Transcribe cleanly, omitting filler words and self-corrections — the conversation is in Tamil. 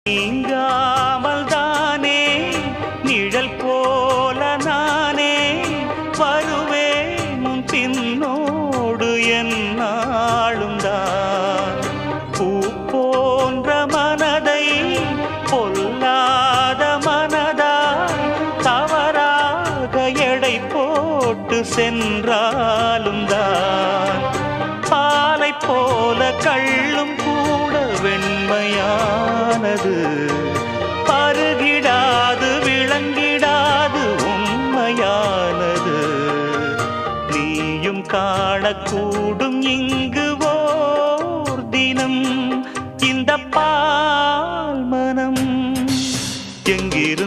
நீங்காமல் தானே நிழல் போல நானே வருவேன் பின்னோடு என்னாலும் தான் பூ போன்ற மனதை பொல்லாத மனதாய் தவறாக எடை போட்டு சென்றாலும் தான் பாலை போல கள்ளும் கூட வெண்மையானது பருகிடாது விளங்கிடாது உண்மையானது நீயும் காணக்கூடும் இங்கு ஓர் தினம் இந்த பால் மனம் எங்கிரு